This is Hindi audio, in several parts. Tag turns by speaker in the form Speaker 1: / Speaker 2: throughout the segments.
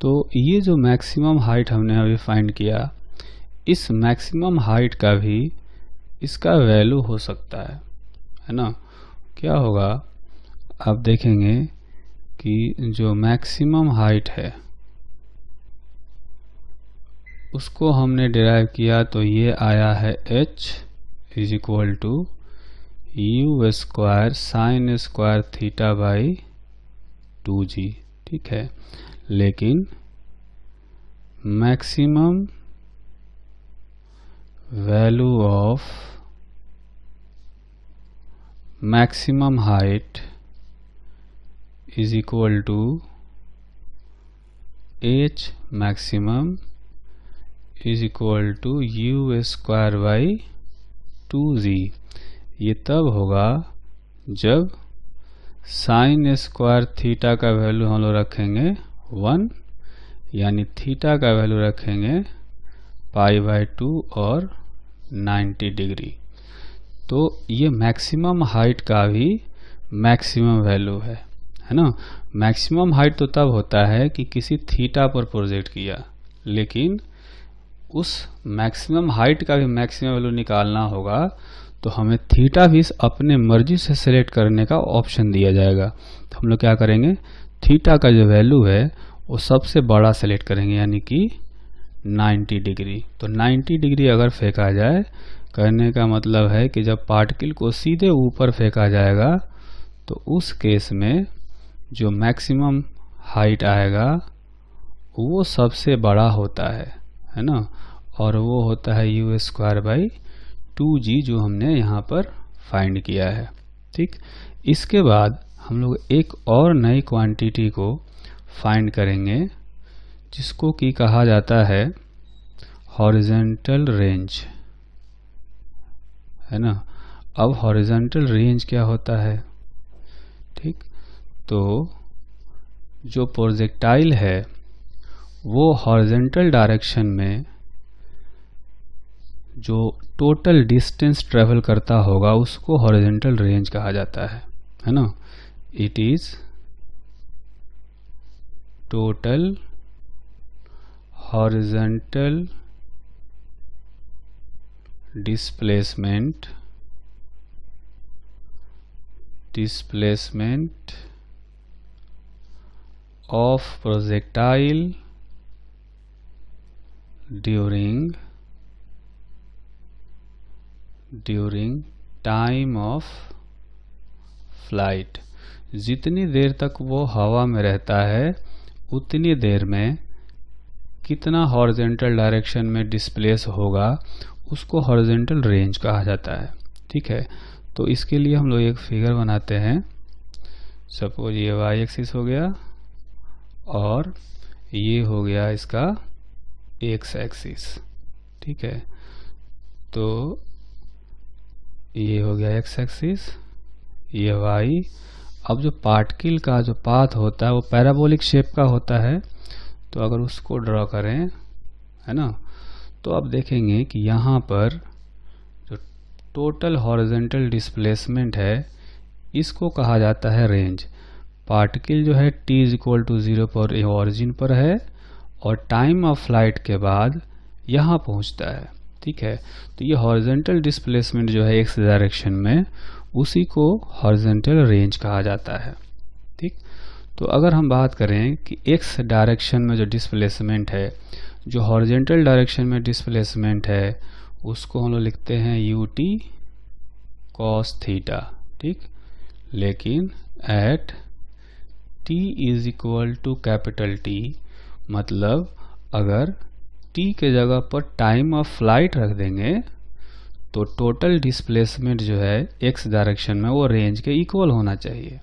Speaker 1: तो ये जो मैक्सिमम हाइट हमने अभी फाइंड किया, इस मैक्सिमम हाइट का भी इसका वैल्यू हो सकता है ना। क्या होगा, आप देखेंगे कि जो मैक्सिमम हाइट है उसको हमने डिराइव किया तो ये आया है h is equal to u square sine square theta by 2g। ठीक है, लेकिन maximum value of maximum height is equal to h maximum is equal to u square by 2g। ये तब होगा जब साइन स्क्वायर थीटा का वैल्यू हम लोग रखेंगे 1, यानी थीटा का वैल्यू रखेंगे π/2 और 90 डिग्री। तो ये मैक्सिमम हाइट का भी मैक्सिमम वैल्यू है ना। मैक्सिमम हाइट तो तब होता है कि किसी थीटा पर प्रोजेक्ट किया, लेकिन उस मैक्सिमम हाइट का भी मैक्सिमम वैल्यू निकालना होगा तो हमें थीटा भी अपने मर्जी से सेलेक्ट करने का ऑप्शन दिया जाएगा। तो हम लोग क्या करेंगे, थीटा का जो वैल्यू है वो सबसे बड़ा सेलेक्ट करेंगे, यानी कि 90 डिग्री। तो 90 डिग्री अगर फेंका जाए, कहने का मतलब है कि जब पार्टिकल को सीधे ऊपर फेंका जाएगा तो उस केस में जो मैक्सिमम हाइट आएगा वो सबसे बड़ा होता है ना, और वो होता है यू स्क्वायर बाई 2g जो हमने यहाँ पर फाइंड किया है। ठीक, इसके बाद हम लोग एक और नई क्वांटिटी को फाइंड करेंगे जिसको कि कहा जाता है हॉरिजॉन्टल रेंज, है ना। अब हॉरिजॉन्टल रेंज क्या होता है, ठीक, तो जो प्रोजेक्टाइल है वो हॉरिजॉन्टल डायरेक्शन में जो टोटल डिस्टेंस ट्रेवल करता होगा उसको हॉरिजॉन्टल रेंज कहा जाता है ना। It is total horizontal displacement of projectile during time of flight. जितनी देर तक वो हवा में रहता है उतनी देर में कितना हॉरिजॉन्टल डायरेक्शन में डिस्प्लेस होगा उसको हॉरिजॉन्टल रेंज कहा जाता है। ठीक है, तो इसके लिए हम लोग एक फिगर बनाते हैं। सपोज ये y एक्सिस हो गया और ये हो गया इसका x एक्सिस। ठीक है, तो ये हो गया x एक्सिस, ये y। अब जो पार्टिकल का जो पाथ होता है वो पैराबोलिक शेप का होता है, तो अगर उसको ड्रॉ करें, है ना, तो आप देखेंगे कि यहाँ पर जो टोटल हॉरिजॉन्टल डिस्प्लेसमेंट है इसको कहा जाता है रेंज। पार्टिकल जो है t = 0 पर ओरिजिन पर है और टाइम ऑफ फ्लाइट के बाद यहाँ पहुँचता है। ठीक है, तो ये हॉरिजॉन्टल डिस्प्लेसमेंट जो है x डायरेक्शन में उसी को हॉरिजॉन्टल रेंज कहा जाता है। ठीक, तो अगर हम बात करें कि x डायरेक्शन में जो डिस्प्लेसमेंट है, जो हॉरिजॉन्टल डायरेक्शन में डिस्प्लेसमेंट है उसको हम लोग लिखते हैं ut cos थीटा। ठीक, लेकिन एट t = T, मतलब अगर t के जगह पर टाइम ऑफ फ्लाइट रख देंगे तो टोटल डिस्प्लेसमेंट जो है x डायरेक्शन में वो रेंज के इक्वल होना चाहिए।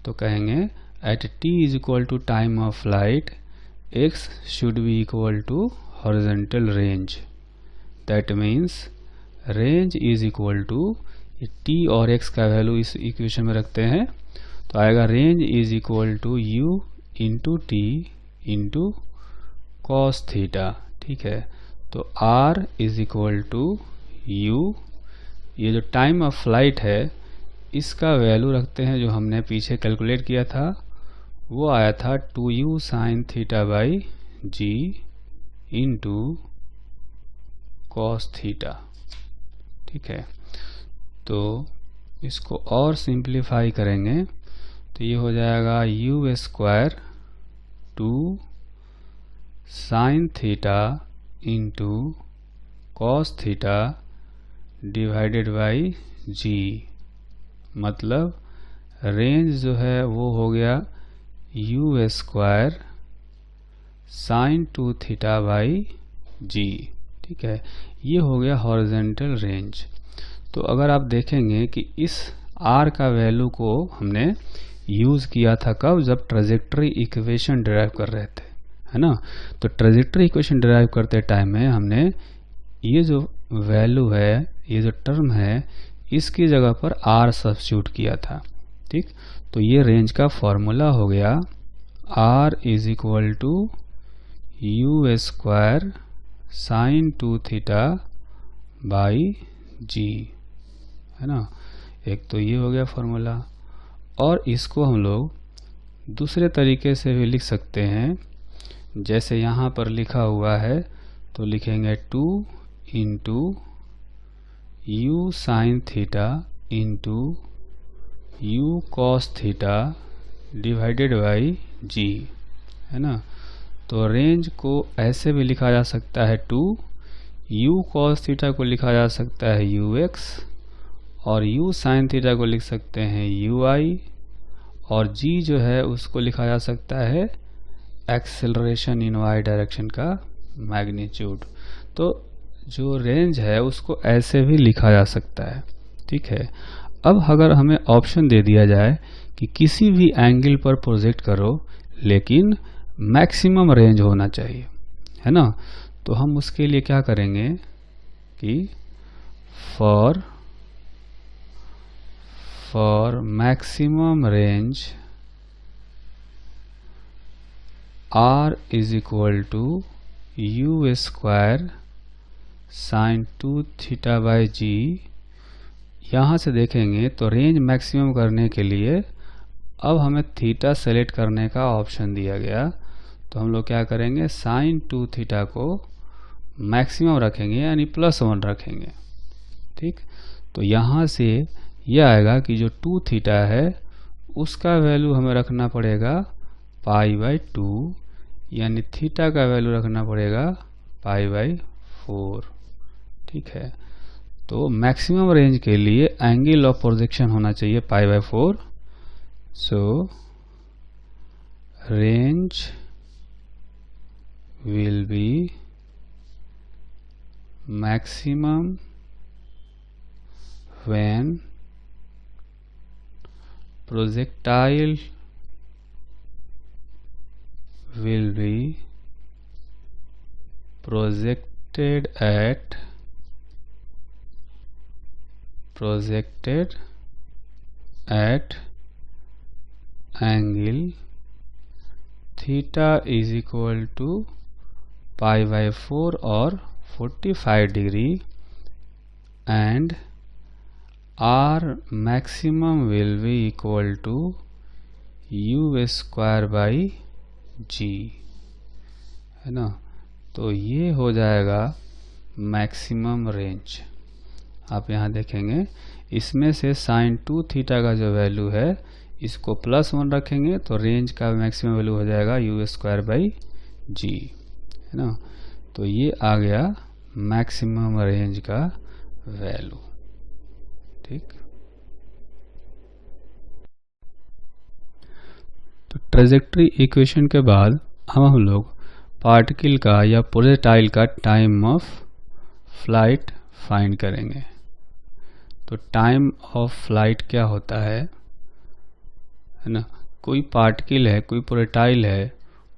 Speaker 1: तो कहेंगे at t = time of flight x should be equal to horizontal range. That means range is equal to t और x का वैल्यू इस इक्वेशन में रखते हैं तो आएगा range is equal to u into t into cos theta. ठीक है, तो r is equal to u, ये जो टाइम ऑफ फ्लाइट है इसका वैल्यू रखते हैं जो हमने पीछे कैलकुलेट किया था, वो आया था 2u sin theta by g into cos theta. ठीक है, तो इसको और सिंप्लीफाई करेंगे तो ये हो जाएगा u square 2 sine theta into cos theta divided by g. मतलब रेंज जो है वो हो गया u square sine 2 theta by g. ठीक है, ये हो गया हॉरिजॉन्टल रेंज। तो अगर आप देखेंगे कि इस आर का वैल्यू को हमने यूज़ किया था कब, जब ट्रेजेक्टरी इक्वेशन डिराइव कर रहे थे, है ना। तो ट्रेजेक्टरी इक्वेशन डिराइव करते टाइम में हमने ये जो वैल्यू है, ये जो टर्म है, इसकी जगह पर आर सब्स्टिट्यूट किया था। ठीक, तो ये रेंज का फॉर्मूला हो गया R is equal to u square sine 2 theta by g, है ना। एक तो ये हो गया फॉर्मूला, और इसको हम लोग दूसरे तरीके से भी लिख सकते हैं। जैसे यहाँ पर लिखा हुआ है तो लिखेंगे 2 into u sine theta into u cos theta divided by g, है ना। तो रेंज को ऐसे भी लिखा जा सकता है 2, यू कॉस थीटा को लिखा जा सकता है यू एक्स, और u साइन थीटा को लिख सकते हैं यू आई, और g जो है उसको लिखा जा सकता है एक्सेलरेशन इन y डायरेक्शन का मैग्नीट्यूड। तो जो रेंज है उसको ऐसे भी लिखा जा सकता है। ठीक है, अब अगर हमें ऑप्शन दे दिया जाए कि किसी भी एंगल पर प्रोजेक्ट करो लेकिन मैक्सिमम रेंज होना चाहिए, है ना, तो हम उसके लिए क्या करेंगे कि for maximum range r is equal to u square sin 2 theta by g. यहाँ से देखेंगे तो रेंज मैक्सिमम करने के लिए अब हमें थीटा सेलेक्ट करने का ऑप्शन दिया गया, तो हम लोग क्या करेंगे, साइन 2 थीटा को मैक्सिमम रखेंगे यानी +1 रखेंगे। ठीक, तो यहाँ से यह आएगा कि जो 2 थीटा है उसका वैल्यू हमें रखना पड़ेगा पाई बाई 2, यानी थीटा का वैल्यू रखना पड़ेगा पाई बाई 4। ठीक है, तो मैक्सिमम रेंज के लिए एंगल ऑफ प्रोजेक्शन होना चाहिए pi by 4। So range will be maximum when projectile will be projected at angle theta is equal to pi by 4 or 45 degree, and R maximum will be equal to u square by g, है ना। तो ये हो जाएगा मैक्सिमम रेंज। आप यहाँ देखेंगे इसमें से साइन 2 थीटा का जो वैल्यू है इसको +1 रखेंगे तो रेंज का मैक्सिमम वैल्यू हो जाएगा यू स्क्वायर बाई जी, है ना। तो ये आ गया मैक्सिमम रेंज का वैल्यू। ठीक, तो ट्रेजेक्टरी इक्वेशन के बाद हम लोग पार्टिकल का या प्रोजेक्टाइल का टाइम ऑफ फ्लाइट फाइंड करेंगे। तो टाइम ऑफ फ्लाइट क्या होता है ना, कोई पार्टिकल है, कोई प्रोजेक्टाइल है,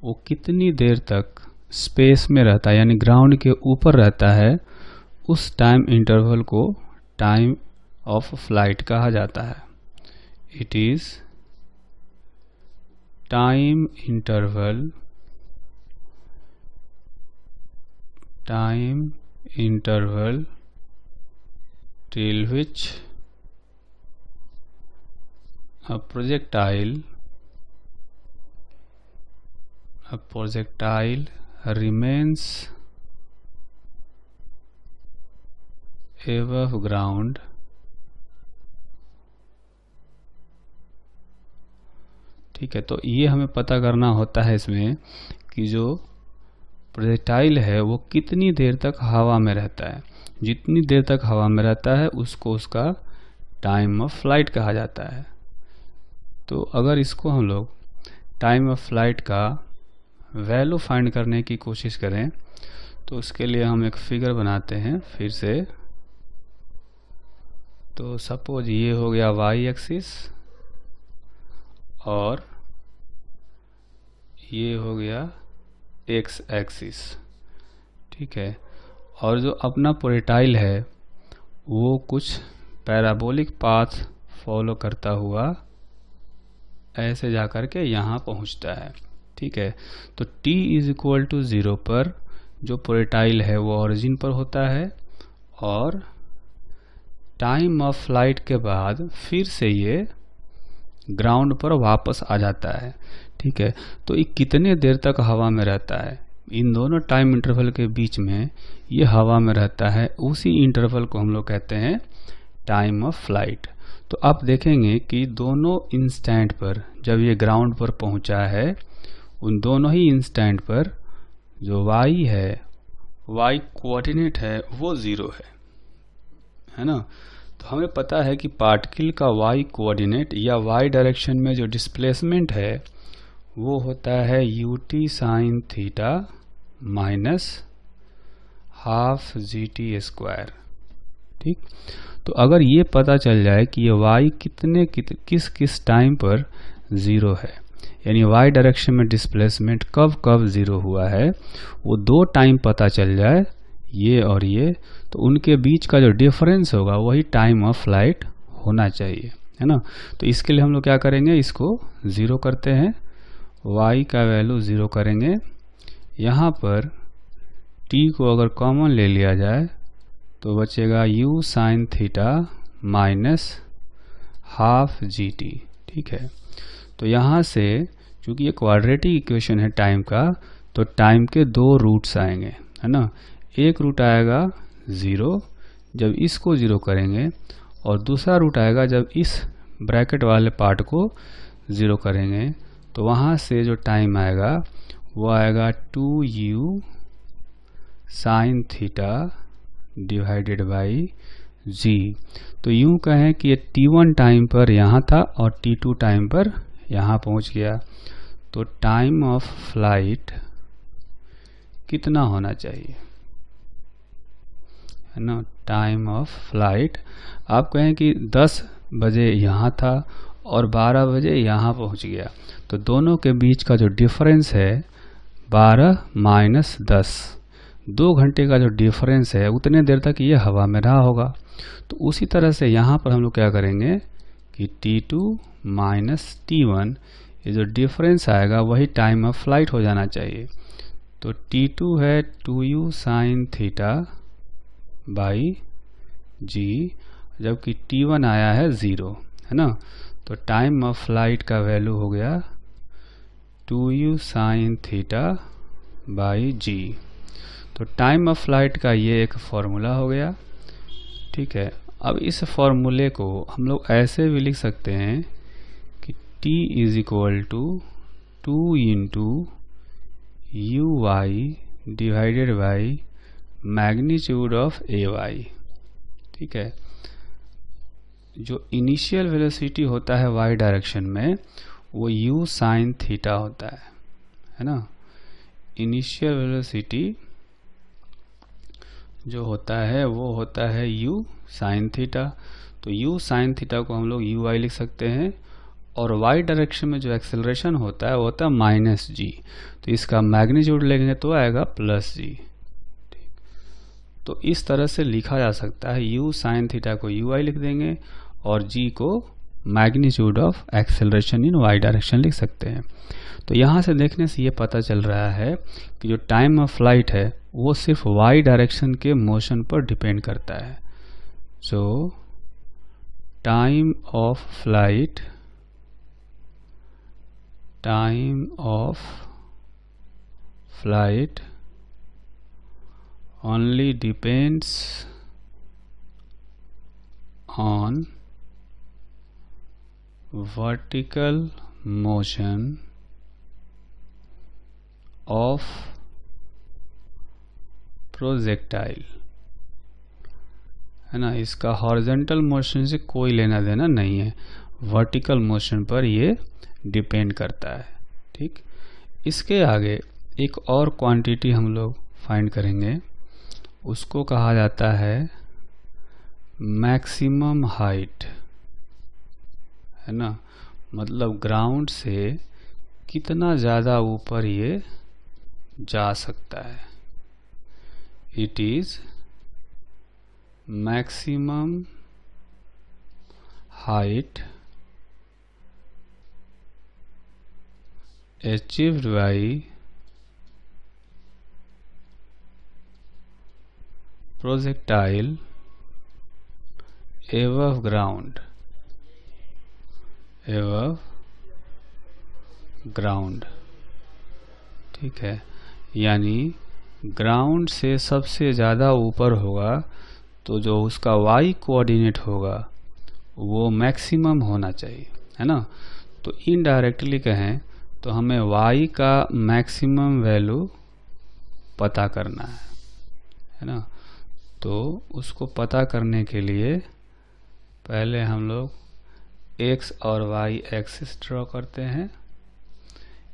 Speaker 1: वो कितनी देर तक स्पेस में रहता है यानी ग्राउंड के ऊपर रहता है, उस टाइम इंटरवल को टाइम ऑफ फ्लाइट कहा जाता है। It is time interval till which a projectile remains above ground ठीक है। तो ये हमें पता करना होता है इसमें कि जो प्रोजेक्टाइल है वो कितनी देर तक हवा में रहता है। जितनी देर तक हवा में रहता है उसको उसका टाइम ऑफ फ्लाइट कहा जाता है। तो अगर इसको हम लोग टाइम ऑफ फ्लाइट का वैल्यू फाइंड करने की कोशिश करें तो उसके लिए हम एक फिगर बनाते हैं फिर से। तो सपोज ये हो गया वाई एक्सिस और ये हो गया एक्स एक्सिस ठीक है। और जो अपना प्रोजेक्टाइल है वो कुछ पैराबोलिक पाथ फॉलो करता हुआ ऐसे जाकर के यहाँ पहुँचता है ठीक है। तो t इज इक्वल टू 0 पर जो प्रोजेक्टाइल है वो ओरिजिन पर होता है और टाइम ऑफ फ्लाइट के बाद फिर से ये ग्राउंड पर वापस आ जाता है ठीक है। तो ये कितने देर तक हवा में रहता है, इन दोनों टाइम इंटरवल के बीच में ये हवा में रहता है, उसी इंटरवल को हम लोग कहते हैं टाइम ऑफ फ्लाइट। तो आप देखेंगे कि दोनों इंस्टेंट पर जब ये ग्राउंड पर पहुंचा है उन दोनों ही इंस्टेंट पर जो y है, y कोऑर्डिनेट है वो 0 है ना। तो हमें पता है कि पार्टिकल का y कोऑर्डिनेट या y डायरेक्शन में जो डिस्प्लेसमेंट है वो होता है ut sign theta minus half gt square ठीक। तो अगर ये पता चल जाए कि ये y किस टाइम पर 0 है, यानी y डायरेक्शन में डिस्प्लेसमेंट कब कब 0 हुआ है, वो दो टाइम पता चल जाए ये और ये, तो उनके बीच का जो डिफरेंस होगा वही टाइम ऑफ फ्लाइट होना चाहिए है ना। तो इसके लिए हम लोग क्या करेंगे, इसको 0 करते हैं, y का वैल्यू 0 करेंगे। यहाँ पर t को अगर कॉमन ले लिया जाए तो बचेगा u sign theta minus half gt ठीक है। तो यहाँ से चूंकि ये क्वाड्रेटिक इक्वेशन है टाइम का, तो टाइम के दो रूट्स आएंगे है ना। एक रूट आएगा 0 जब इसको 0 करेंगे और दूसरा रूट आएगा जब इस ब्रैकेट वाले पार्ट को 0 करेंगे। तो वहाँ से जो टाइम आएगा वो आएगा 2u sine theta divided by g। तो यूं कहें कि ये t1 टाइम पर यहाँ था और t2 टाइम पर यहाँ पहुँच गया। तो टाइम ऑफ फ्लाइट कितना होना चाहिए है ना। टाइम ऑफ फ्लाइट आप कहें कि 10 बजे यहाँ था और 12 बजे यहाँ पहुँच गया, तो दोनों के बीच का जो डिफरेंस है 12 माइनस 10, 2 घंटे का जो डिफरेंस है उतने देर तक ये हवा में रहा होगा। तो उसी तरह से यहाँ पर हम लोग क्या करेंगे कि t2 माइनस t1 ये जो डिफरेंस आएगा वही टाइम ऑफ फ्लाइट हो जाना चाहिए। तो t2 है 2u sine theta by g, जबकि t1 आया है 0 है ना। तो टाइम ऑफ फ्लाइट का वैल्यू हो गया 2u sine theta by g। तो टाइम ऑफ फ्लाइट का ये एक फॉर्मूला हो गया ठीक है। अब इस फॉर्मूले को हम लोग ऐसे भी लिख सकते हैं कि t is equal to 2 into u y divided by magnitude of a y ठीक है। जो इनिशियल वेलोसिटी होता है y डायरेक्शन में वो u साइन थीटा होता है ना। इनिशियल वेलोसिटी जो होता है वो होता है u साइन थीटा। तो u साइन थीटा को हम लोग u लिख सकते हैं और y डायरेक्शन में जो एक्सेलरेशन होता है वो होता है माइनस g। तो इसका मैग्नीट्यूड लेंगे तो आएगा प्लस g। तो इस तरह से लिखा जा सकता है, u साइन थीटा को u लिख देंगे और g को magnitude of acceleration in y direction लिख सकते हैं। तो यहाँ से देखने से ये पता चल रहा है कि जो टाइम ऑफ फ्लाइट है वो सिर्फ y डायरेक्शन के मोशन पर डिपेंड करता है। सो time of flight only depends on vertical motion of projectile, है ना। इसका हॉरिजॉन्टल मोशन से कोई लेना देना नहीं है, वर्टिकल मोशन पर ये डिपेंड करता है। ठीक, इसके आगे एक और क्वांटिटी हम लोग फाइंड करेंगे, उसको कहा जाता है मैक्सिमम हाइट, है ना। मतलब ग्राउंड से कितना ज़्यादा ऊपर ये जा सकता है। It is maximum height achieved by projectile above ground, ठीक है। यानी ग्राउंड से सबसे ज़्यादा ऊपर होगा तो जो उसका y कोऑर्डिनेट होगा वो मैक्सिमम होना चाहिए, है ना। तो इनडायरेक्टली कहें तो हमें y का मैक्सिमम वैल्यू पता करना है ना। तो उसको पता करने के लिए पहले हम लोग x और y एक्सिस ड्रॉ करते हैं।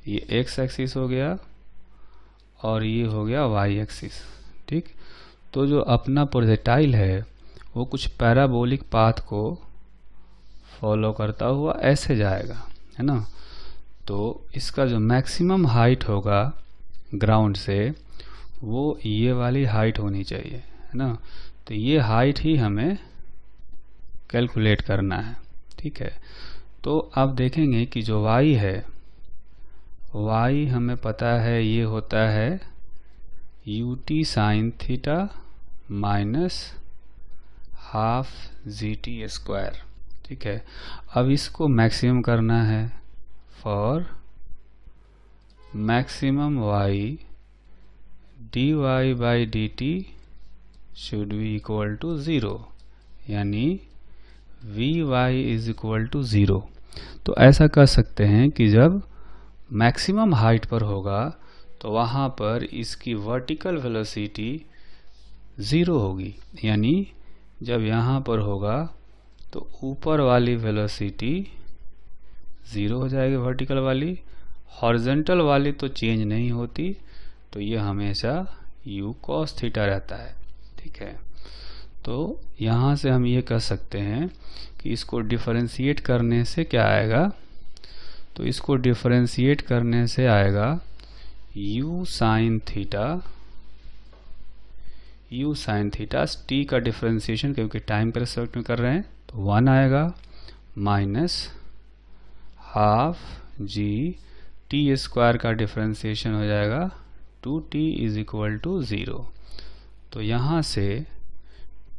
Speaker 1: ये x एक्सिस हो गया और ये हो गया y एक्सिस। ठीक, तो जो अपना प्रोजेक्टाइल है वो कुछ पैराबोलिक पाथ को फॉलो करता हुआ ऐसे जाएगा, है ना। तो इसका जो मैक्सिमम हाइट होगा ग्राउंड से वो ये वाली हाइट होनी चाहिए, है ना। तो ये हाइट ही हमें कैलकुलेट करना है। ठीक है, तो आप देखेंगे कि जो y है, y हमें पता है ये होता है ut sin theta minus half gt square. ठीक है, अब इसको मैक्सिमम करना है। फॉर मैक्सिमम y dy बाई dt should be equal to 0, यानी vy इज इक्वल टू 0। तो ऐसा कर सकते हैं कि जब मैक्सिमम हाइट पर होगा तो वहाँ पर इसकी वर्टिकल वेलोसिटी 0 होगी, यानी जब यहाँ पर होगा तो ऊपर वाली वेलोसिटी 0 हो जाएगी, वर्टिकल वाली। हॉरिजॉन्टल वाली तो चेंज नहीं होती, तो ये हमेशा u cos थीटा रहता है। ठीक है, तो यहाँ से हम ये कह सकते हैं कि इसको डिफरेंशिएट करने से क्या आएगा, तो इसको डिफरेंशिएट करने से आएगा u sin थीटा t का डिफरेंशिएशन क्योंकि टाइम के रिस्पेक्ट में कर रहे हैं तो 1 आएगा, minus half g t square का डिफरेंशिएशन हो जाएगा 2t इज इक्वल टू 0। तो यहाँ से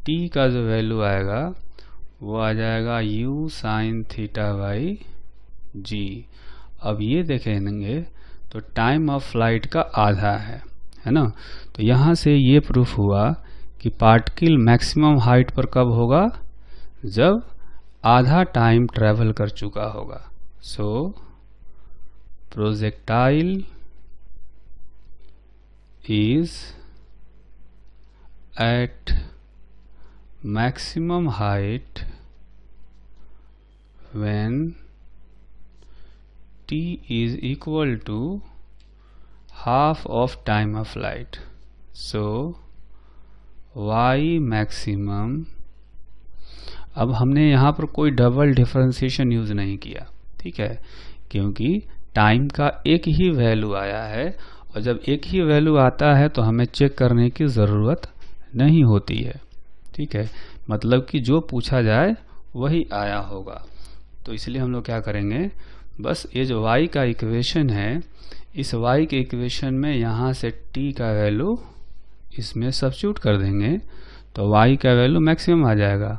Speaker 1: t का जो वैल्यू आएगा वो आ जाएगा u sin theta by g। अब ये देखेंगे तो टाइम ऑफ फ्लाइट का आधा है ना। तो यहाँ से ये प्रूफ हुआ कि पार्टिकल मैक्सिमम हाइट पर कब होगा, जब आधा टाइम ट्रेवल कर चुका होगा। So projectile is at maximum height when t is equal to half of time of flight. So y maximum, अब हमने यहाँ पर कोई डबल डिफरेंशिएशन यूज नहीं किया, ठीक है, क्योंकि टाइम का एक ही वैल्यू आया है और जब एक ही वैल्यू आता है तो हमें चेक करने की ज़रूरत नहीं होती है। ठीक है, मतलब कि जो पूछा जाए वही आया होगा। तो इसलिए हम लोग क्या करेंगे, बस ये जो y का इक्वेशन है, इस y के इक्वेशन में यहाँ से t का वैल्यू इसमें सब्स्टिट्यूट कर देंगे तो y का वैल्यू मैक्सिमम आ जाएगा।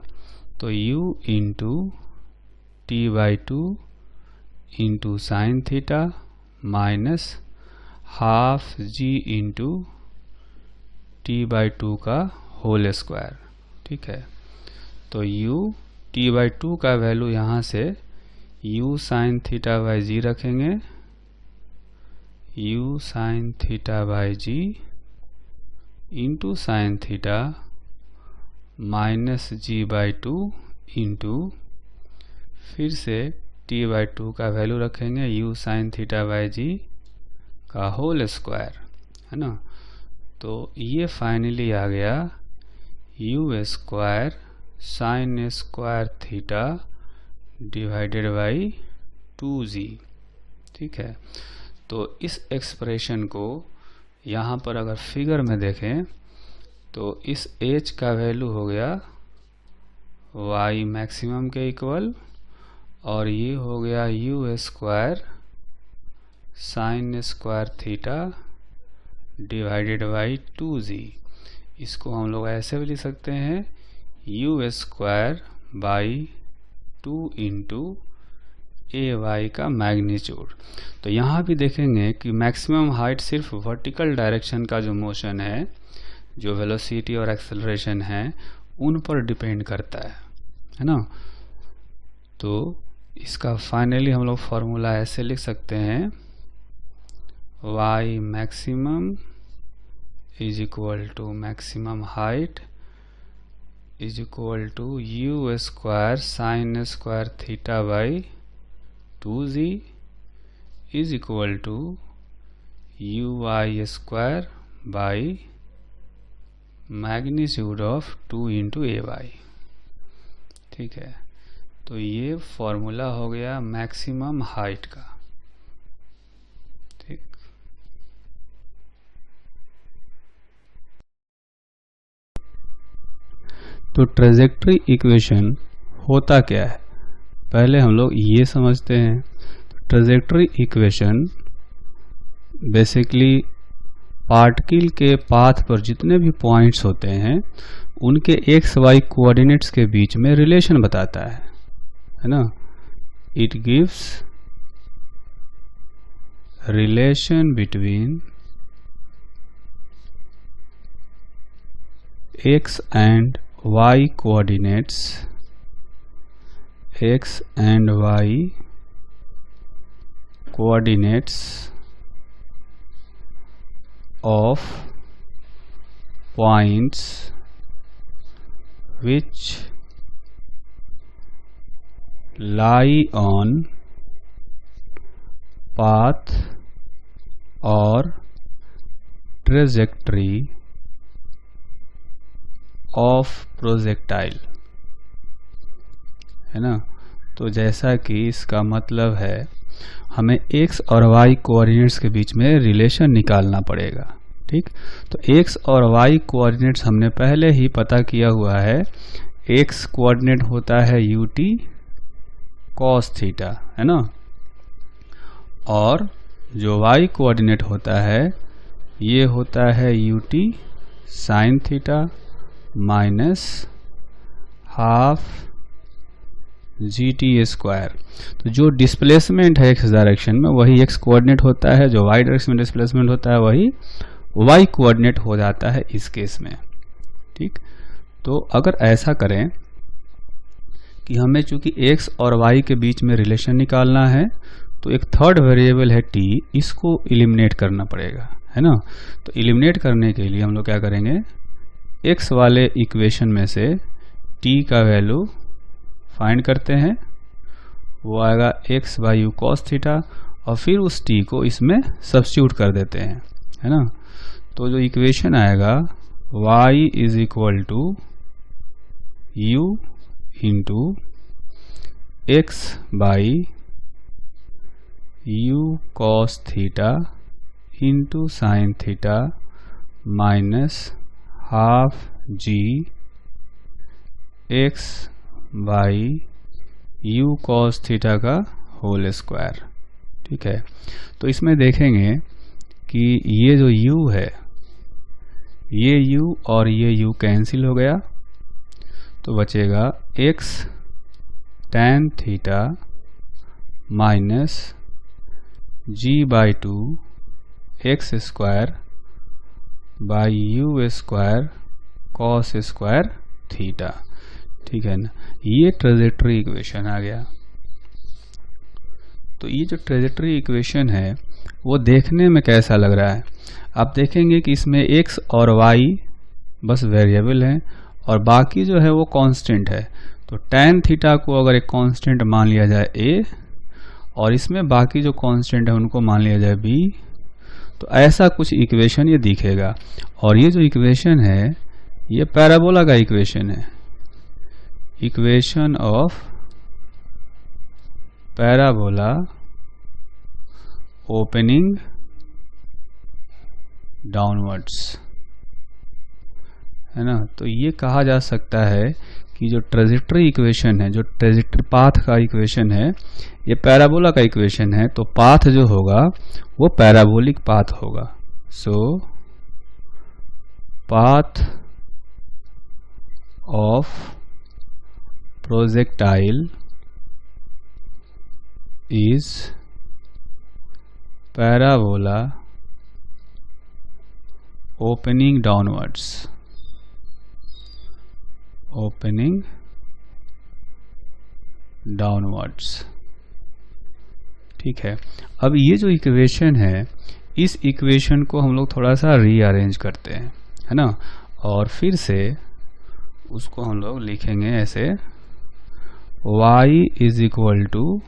Speaker 1: तो u into T by 2 into sine theta minus half g into t/2 का होल स्क्वायर। ठीक है, तो u t/2 का वैल्यू यहाँ से u sin θ/g रखेंगे, u sin θ/g into sine theta minus g/2 into फिर से t/2 का वैल्यू रखेंगे u sin θ/g का होल स्क्वायर, है ना। तो ये फाइनली आ गया u square sine square theta divided by 2g। ठीक है, तो इस एक्सप्रेशन को यहाँ पर अगर फिगर में देखें तो इस h का वैल्यू हो गया y मैक्सिमम के इक्वल, और ये हो गया u square sine square theta divided by 2g। इसको हम लोग ऐसे भी लिख सकते हैं u square by 2 into ay का मैग्नीट्यूड। तो यहाँ भी देखेंगे कि मैक्सिमम हाइट सिर्फ वर्टिकल डायरेक्शन का जो मोशन है, जो वेलोसिटी और एक्सेलरेशन है, उन पर डिपेंड करता है ना। तो इसका फाइनली हम लोग फॉर्मूला ऐसे लिख सकते हैं y maximum is equal to maximum height is equal to u square sine square theta by 2g is equal to uy square by magnitude of 2 into ay। ठीक है, तो ये फॉर्मूला हो गया मैक्सिमम हाइट का। ठीक, तो ट्रेजेक्टरी इक्वेशन होता क्या है, पहले हम लोग ये समझते हैं। ट्रेजेक्टरी इक्वेशन बेसिकली पार्टिकल के पाथ पर जितने भी पॉइंट्स होते हैं उनके एक्स वाई कोऑर्डिनेट्स के बीच में रिलेशन बताता है ना। It gives relation between x and y coordinates, x and y coordinates of points which lie on path or trajectory of projectile, है ना। तो जैसा कि इसका मतलब है हमें x और y कोऑर्डिनेट्स के बीच में रिलेशन निकालना पड़ेगा। ठीक, तो x और y कोऑर्डिनेट्स हमने पहले ही पता किया हुआ है। x कोऑर्डिनेट होता है ut cos थीटा, है ना, और जो y कोऑर्डिनेट होता है ये होता है ut sin theta minus half gt square. तो जो डिस्प्लेसमेंट है x डायरेक्शन में वही x कोऑर्डिनेट होता है, जो y डायरेक्शन में डिस्प्लेसमेंट होता है वही y कोऑर्डिनेट हो जाता है इस केस में। ठीक, तो अगर ऐसा करें कि हमें चूंकि x और y के बीच में रिलेशन निकालना है तो एक थर्ड वेरिएबल है t, इसको एलिमिनेट करना पड़ेगा, है ना। तो एलिमिनेट करने के लिए हम लोग क्या करेंगे, x वाले इक्वेशन में से t का वैल्यू फाइंड करते हैं, वो आएगा x by u cos theta, और फिर उस t को इसमें सब्स्टिट्यूट कर देते हैं, है ना। तो जो इक्वेशन आएगा y is equal to u into x by u cos theta into sine theta minus half g x by u cos theta का होल स्क्वायर। ठीक है, तो इसमें देखेंगे कि ये जो u है, ये u और ये u कैंसिल हो गया, तो बचेगा x tan theta minus g by 2 x square by u square cos square theta, ठीक है ना। ये ट्रेजेक्टरी इक्वेशन आ गया। तो ये जो ट्रेजेक्टरी इक्वेशन है वो देखने में कैसा लग रहा है, आप देखेंगे कि इसमें x और y बस वेरिएबल हैं और बाकी जो है वो कांस्टेंट है। तो tan थीटा को अगर एक कांस्टेंट मान लिया जाए a और इसमें बाकी जो कांस्टेंट है उनको मान लिया जाए b, तो ऐसा कुछ इक्वेशन ये दिखेगा। और ये जो इक्वेशन है ये पैराबोला का इक्वेशन है, equation of parabola opening downwards, है ना। तो ये कहा जा सकता है कि जो ट्रेजेक्टरी इक्वेशन है, जो ट्रेजेक्टरी पाथ का इक्वेशन है, ये पैराबोला का इक्वेशन है। तो पाथ जो होगा वो पैराबोलिक पाथ होगा। So path of projectile is parabola opening downwards, opening downwards, ठीक है। अब ये जो इक्वेशन है, इस इक्वेशन को हम लोग थोड़ा सा रीअरेंज करते हैं, है ना, और फिर से उसको हम लोग लिखेंगे ऐसे, y is equal to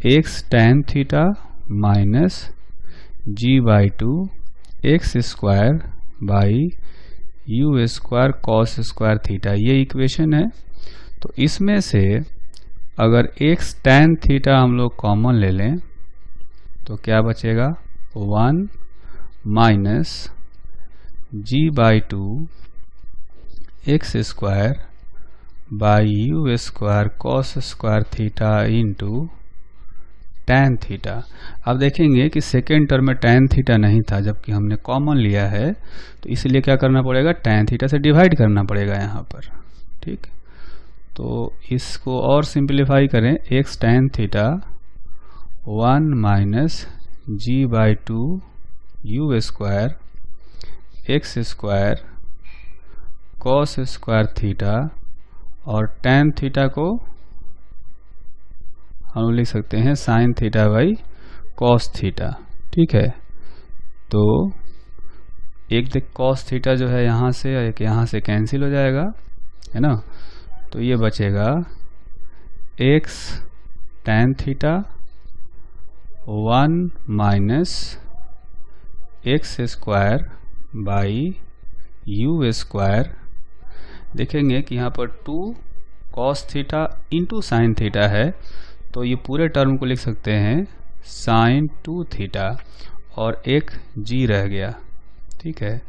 Speaker 1: x tan theta minus g/2 x square by u square cos square theta, ये इक्वेशन है। तो इसमें से अगर x tan थीटा हम लोग कॉमन ले लें तो क्या बचेगा, 1 minus g/2 x square by u square cos square theta into tan theta. अब देखेंगे कि सेकेंड टर्म में tan थीटा नहीं था जबकि हमने कॉमन लिया है, तो इसलिए क्या करना पड़ेगा, tan थीटा से डिवाइड करना पड़ेगा यहाँ पर, ठीक। तो इसको और सिंप्लीफाई करें, x tan theta 1 minus g/2 you square x square cos square theta, और tan थीटा को हम लिख सकते हैं sine theta by cos theta, ठीक है। तो एक देख कॉस थीटा जो है यहाँ से, एक यहाँ से कैंसिल हो जाएगा, है ना। तो ये बचेगा x tan theta 1 minus x square by u square. देखेंगे कि यहाँ पर 2 cos theta into sine theta है, तो ये पूरे टर्म को लिख सकते हैं साइन 2 थीटा, और एक g रह गया, ठीक है।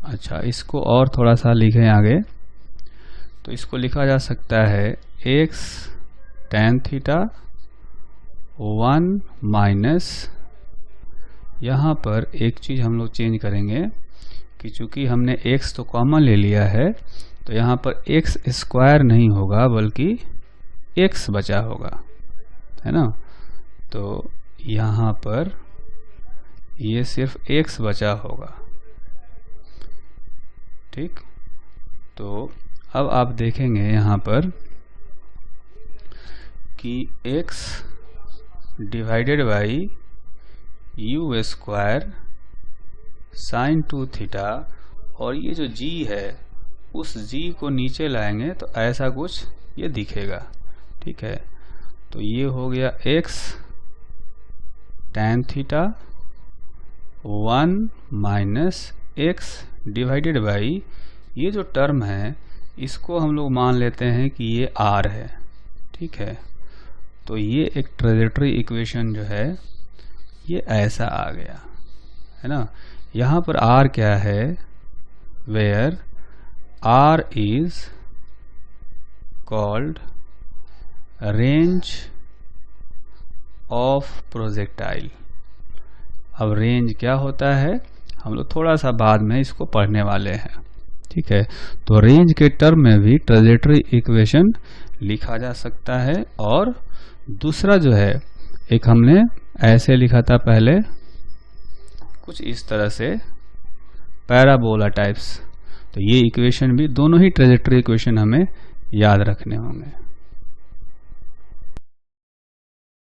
Speaker 1: अच्छा, इसको और थोड़ा सा लिखें आगे, तो इसको लिखा जा सकता है x tan थीटा 1 माइनस, यहाँ पर एक चीज़ हम लोग चेंज करेंगे कि चूंकि हमने x तो कॉमन ले लिया है, तो यहाँ पर x स्क्वायर नहीं होगा बल्कि x बचा होगा, है ना। तो यहाँ पर ये सिर्फ x बचा होगा, ठीक। तो अब आप देखेंगे यहाँ पर कि x divided by u square sine 2 theta, और ये जो g है उस g को नीचे लाएंगे तो ऐसा कुछ ये दिखेगा, ठीक है। तो ये हो गया x tan theta 1 minus x divided by, ये जो टर्म है इसको हम लोग मान लेते हैं कि ये r है, ठीक है। तो ये एक ट्रेजेक्टरी इक्वेशन जो है ये ऐसा आ गया, है ना। यहाँ पर r क्या है, where r is called range of projectile. अब रेंज क्या होता है हम लोग थोड़ा सा बाद में इसको पढ़ने वाले हैं, ठीक है। तो रेंज के टर्म में भी ट्रेजेक्टरी इक्वेशन लिखा जा सकता है, और दूसरा जो है एक हमने ऐसे लिखा था पहले, कुछ इस तरह से पैराबोला टाइप्स। तो ये इक्वेशन भी, दोनों ही ट्रेजेक्टरी इक्वेशन हमें याद रखने होंगे।